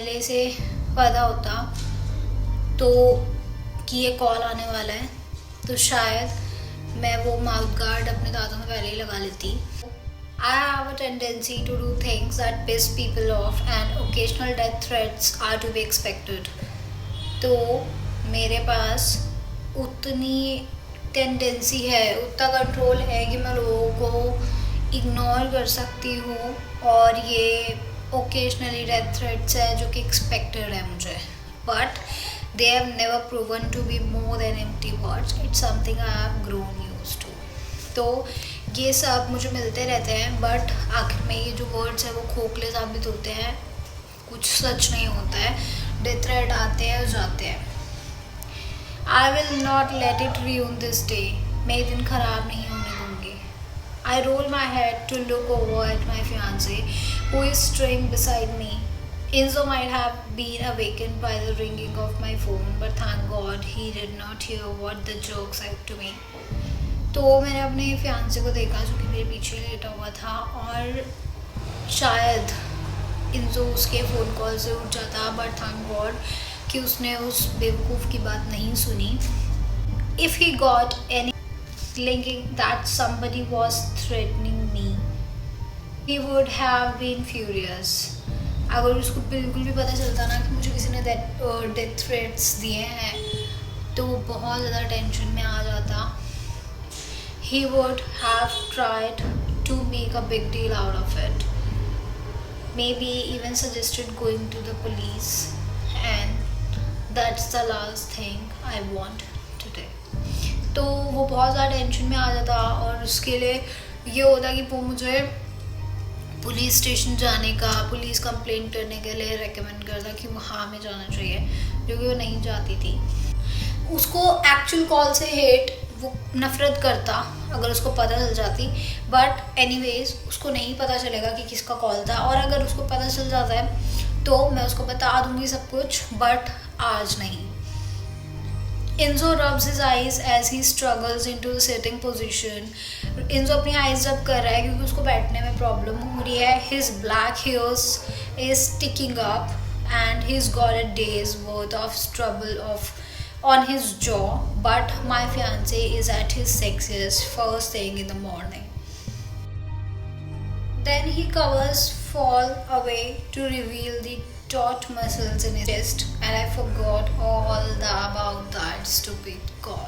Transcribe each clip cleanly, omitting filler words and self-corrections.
पहले से पता होता तो कि ये कॉल आने वाला है, तो शायद मैं वो माउथ गार्ड अपने दांतों में पहले ही लगा लेती. I have a tendency to do things that piss people off and occasional death threats are to be expected. तो मेरे पास उतनी टेंडेंसी है, उतना कंट्रोल है कि मैं लोगों को इग्नोर कर सकती हूँ और ये ओकेजनली डेथ थ्रेट्स है जो कि एक्सपेक्टेड है मुझे. But they have never proven to be more than empty words. It's something I have grown used to. तो ये सब मुझे मिलते रहते हैं, बट आखिर में ये जो वर्ड्स हैं वो खोखले साबित होते हैं, कुछ सच नहीं होता है. डेथ थ्रेट आते हैं और जाते हैं. I will not let it ruin this day. मैं ये दिन ख़राब नहीं होने दूँगी. I roll my head to look over at my fiancé who is staying beside me. Enzo might have been awakened by the ringing of my phone, but thank God he did not hear what the jerk said to me. तो मैंने अपने fiance को देखा जो कि मेरे पीछे लेटा हुआ था, और शायद इंजो उसके फ़ोन कॉल से उठ जाता, बट थैंक गॉड कि उसने उस बेवकूफ़ की बात नहीं सुनी. If he got any linking that somebody was threatening me, he would have been furious. अगर उसको बिल्कुल भी पता चलता ना कि मुझे किसी ने डेथ थ्रेट्स दिए हैं, तो वो बहुत ज़्यादा टेंशन में आ जाता. He would have tried to make a big deal out of it. Maybe even suggested going to the police, and that's the last thing I want today. तो वो बहुत ज़्यादा टेंशन में आ जाता और उसके लिए ये होता कि वो मुझे पुलिस स्टेशन जाने का, पुलिस कंप्लेंट करने के लिए रेकमेंड करता कि वहाँ में जाना चाहिए, जो कि वो नहीं जाती थी. उसको एक्चुअल कॉल से हेट, वो नफ़रत करता अगर उसको पता चल जाती, बट एनीवेज उसको नहीं पता चलेगा कि किसका कॉल था. और अगर उसको पता चल जाता है तो मैं उसको बता दूंगी सब कुछ, बट आज नहीं. Enzo rubs his eyes as he struggles into the sitting position. Enzo अपनी eyes rub कर रहा है क्योंकि उसको बैठने में प्रॉब्लम हो रही है. His black hairs is sticking up and he's got a day's worth of trouble on his jaw, but my fiancé is at his sexiest first thing in the morning. Then he covers fall away to reveal the taut muscles in his chest, and I forgot all about that stupid call.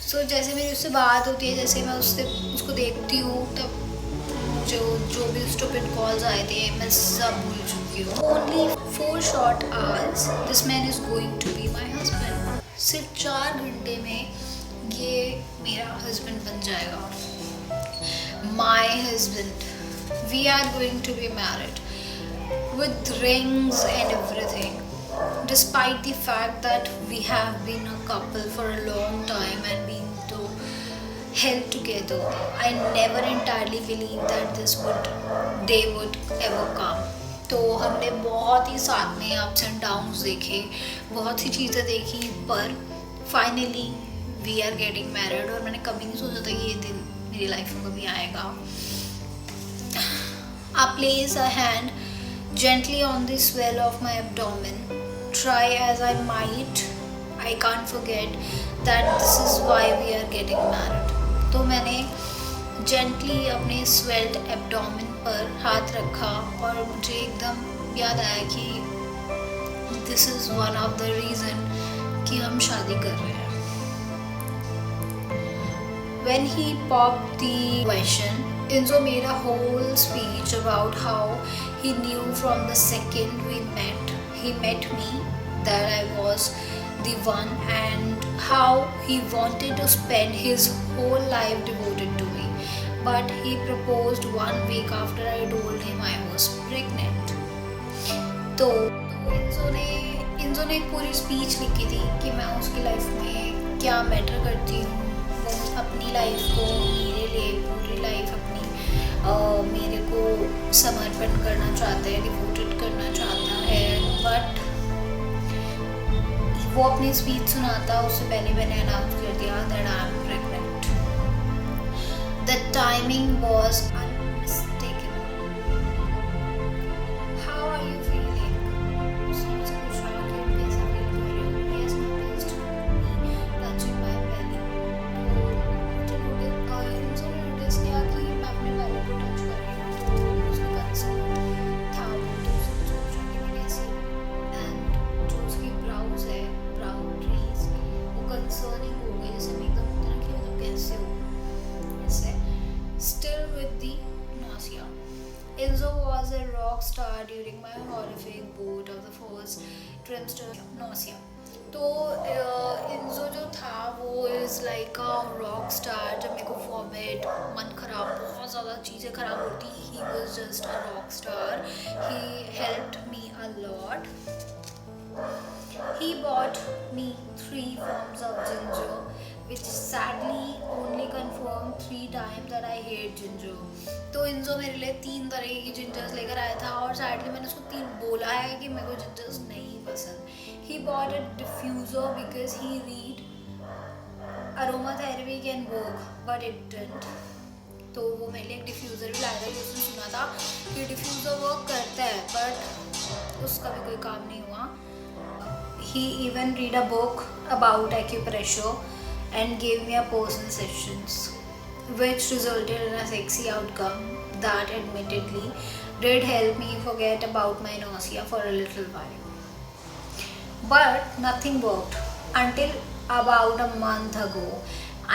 So जैसे मेरी उससे बात होती है, जैसे मैं उसको देखती हूँ, तब जो भी stupid calls आए थे मैं सब भूल चुकी हूँ. Only 4 short hours, this man is going to be my husband. सिर्फ 4 घंटे में ये मेरा हस्बैंड बन जाएगा. My husband. We are going to be married with rings and everything. Despite the fact that we have been a couple for a long time and been to hell together, I never entirely believed that this day would ever come. तो हमने बहुत ही साथ में ups and downs देखे, बहुत सी चीज़ें देखी, पर finally we are getting married. और मैंने कभी नहीं सोचा था कि ये दिन मेरी लाइफ में कभी आएगा. I place a hand gently on the swell of my abdomen. Try as I might, I can't forget that this is why we are getting married. तो मैंने जेंटली अपने स्वेल्ड एब्डोमेन पर हाथ रखा और मुझे एकदम याद आया कि this is one of the reason कि हम शादी कर रहे हैं. When he popped the question, Enzo made a whole speech about how he knew from the second he met me that I was the one, and how he wanted to spend his whole life devoted to me. But he proposed 1 week after I told him I was pregnant. तो इंजो ने एक पूरी speech लिखी थी कि मैं उसकी life में क्या मैटर करती हूँ. वो अपनी लाइफ को मेरे लिए पूरी लाइफ अपनी मेरे को समर्पण करना चाहता है, डिवोटेड करना चाहता है. बट वो अपनी स्पीच सुनाता उससे पहले मैंने अनाउंस कर दिया that I am pregnant. The timing was unmistakable. How are you feeling? Enzo was a rock star during my horrific bout of the first trimester nausea. तो इंजो जो था वो is like a rock star. जब मेरे को vomit, मन खराब, बहुत ज़्यादा चीज़ें खराब होती, he was just a rock star. He helped me a lot. He bought me 3 forms of ginger, which sadly only confirmed 3 times that I hate ginger. तो इंजो मेरे लिए 3 तरह की जिंजर्स लेकर आया था और सैडली मैंने उसको 3 बोला है कि मेरे को जिंजर्स नहीं पसंद. He bought a diffuser because he read aromatherapy can work, but it didn't. तो वो मेरे लिए एक डिफ्यूज़र भी लाया था कि उसने सुना था कि डिफ्यूज़र वर्क करता है, बट उसका भी कोई काम नहीं हुआ. He even read a book about acupressure and gave me a personal sessions, which resulted in a sexy outcome that admittedly did help me forget about my nausea for a little while. But nothing worked until about a month ago.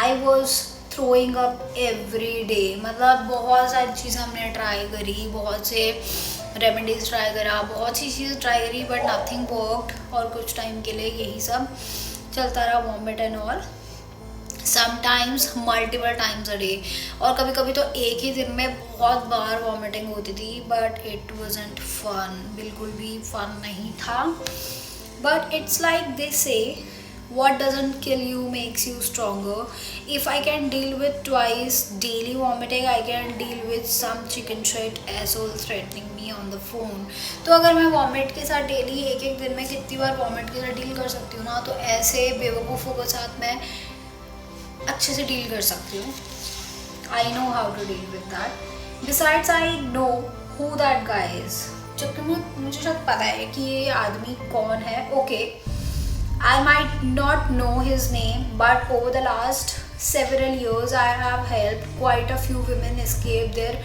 I was throwing up every day. मतलब बहुत सारी चीज़ें हमने try करी, बहुत से remedies try करा, बहुत सी चीज़ ट्राई करी, बट नथिंग वर्कड. और कुछ टाइम के लिए यही सब चलता रहा, vomit and all. Sometimes multiple times a day, और कभी कभी तो एक ही दिन में बहुत बार वॉमिटिंग होती थी. बट इट वॉजंट फन, बिल्कुल भी फन नहीं था. बट इट्स लाइक दे से, what doesn't kill you makes you stronger. If I can deal with twice daily vomiting, I can deal with some chicken shit asshole threatening me on the phone. तो अगर मैं vomit के साथ daily एक एक दिन में कितनी बार वॉमिट के साथ डील कर सकती हूँ ना, तो ऐसे बेवकूफ़ों के साथ मैं अच्छे से डील कर सकती हूँ. I know how to deal with that. Besides, I know who that guy is. जबकि मुझे शायद पता है कि ये आदमी कौन है. Okay, I might not know his name, but over the last several years I have helped quite a few women escape their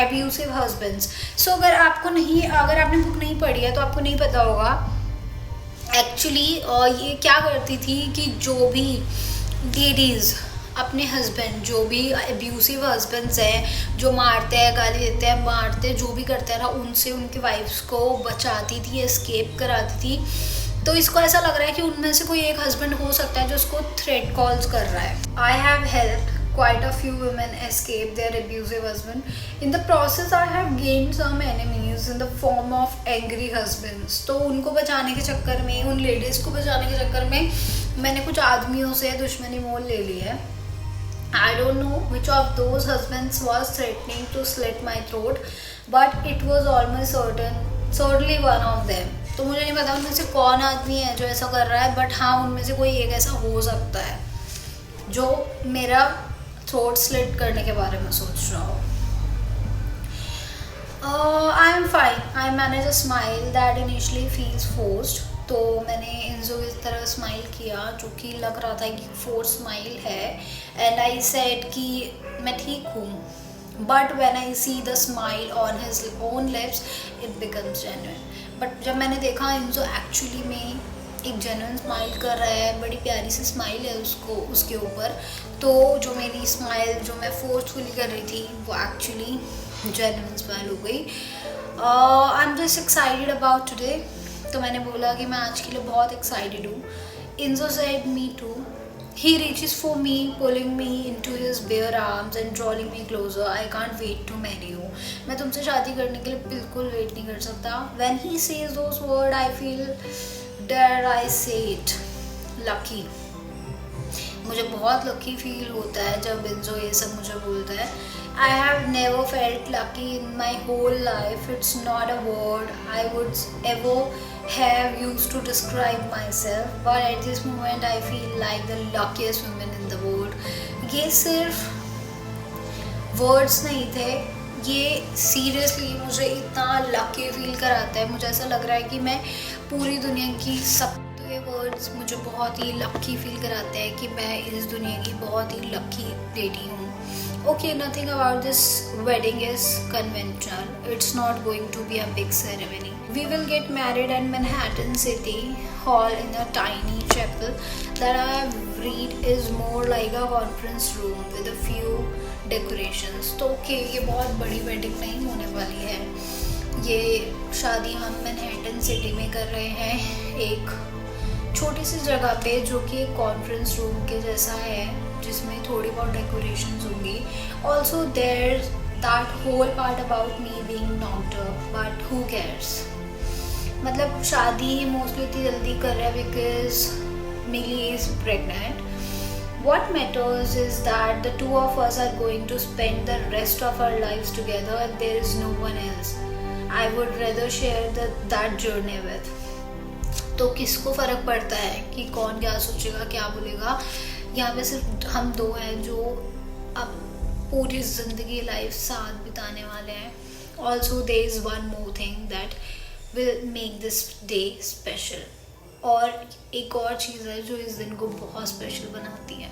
abusive husbands. So अगर आपने बुक नहीं पढ़ी है तो आपको नहीं पता होगा एक्चुअली ये क्या करती थी कि जो भी लेडीज़ अपने हस्बैंड, जो भी अब्यूसिव हस्बैंड्स हैं, जो मारते हैं, गाली देते हैं, मारते, जो भी करते हैं ना, उनसे उनकी वाइफ्स को बचाती थी, एस्केप कराती थी. तो इसको ऐसा लग रहा है कि उनमें से कोई एक हस्बैंड हो सकता है जो उसको थ्रेट कॉल्स कर रहा है. I have helped quite a few women escape their abusive husband. In the process, I have gained some enemies in the form of angry husbands. तो उनको बचाने के चक्कर में, उन लेडीज़ को बचाने के चक्कर में मैंने कुछ आदमियों से दुश्मनी मोल ले ली है. I don't know which of those husbands was threatening to slit my throat, but it was almost certainly one of them. तो मुझे नहीं पता उनमें से कौन आदमी है जो ऐसा कर रहा है, बट हाँ उनमें से कोई एक ऐसा हो सकता है जो मेरा थ्रोट स्लिट करने के बारे में सोच रहा हो. I am fine. I manage a smile that initially feels forced. तो मैंने इंजो इस तरह स्माइल किया जो कि लग रहा था कि फोर्स स्माइल है. एंड आई सेड कि मैं ठीक हूँ. But when I see the smile on his own lips it becomes genuine. But जब मैंने देखा इंजो एक्चुअली में एक जेन्युइन स्माइल कर रहा है, बड़ी प्यारी सी स्माइल है उसके ऊपर, तो जो मेरी स्माइल जो मैं फोर्सफुली कर रही थी वो एक्चुअली जेन्युइन स्माइल हो गई. I am just excited about today. तो मैंने बोला कि मैं आज के लिए बहुत एक्साइटेड हूँ. Enzo said me too. He reaches for me, pulling me into his bare arms and drawing me closer. I can't wait to marry you. मैं तुमसे शादी करने के लिए बिल्कुल वेट नहीं कर सकता. When he says those words, I feel, dare I say it, lucky. मुझे बहुत लकी फील होता है जब इंजो ये सब मुझे बोलता है. I have never felt lucky in my whole life. It's not a word I would ever have used to describe myself, but at this moment I feel like the luckiest woman in the world. ये सिर्फ words नहीं थे, ये seriously मुझे इतना lucky feel कराता है. मुझे ऐसा लग रहा है कि मैं पूरी दुनिया की सब, तो ये वर्ड्स मुझे बहुत ही लकी फील कराते हैं कि मैं इस दुनिया की बहुत ही लकी लेडी हूँ. Okay, nothing about this wedding is conventional. It's not going to be a big ceremony. We will get married at Manhattan City Hall in a tiny chapel that I have read is more like a conference room with a few decorations. तो okay, ये बहुत बड़ी wedding नहीं होने वाली है. ये शादी हम मैनहट्टन सिटी में कर रहे हैं, एक छोटी सी जगह पे जो कि एक कॉन्फ्रेंस रूम के जैसा है, जिसमें थोड़ी बहुत डेकोरेशंस होंगी. Also there that whole part about me being knocked up, but who cares. मतलब शादी मोस्टली इतनी जल्दी कर रहे हैं because Mili is pregnant. What matters is that the two of us are going to spend the rest of our lives together and there is no one else I would rather share that journey with. तो किसको फ़र्क पड़ता है कि कौन क्या सोचेगा, क्या बोलेगा. यहाँ पे सिर्फ हम दो हैं जो अब पूरी ज़िंदगी लाइफ साथ बिताने वाले हैं. Also there is one more thing that will make this day special. और एक और चीज़ है जो इस दिन को बहुत स्पेशल बनाती है.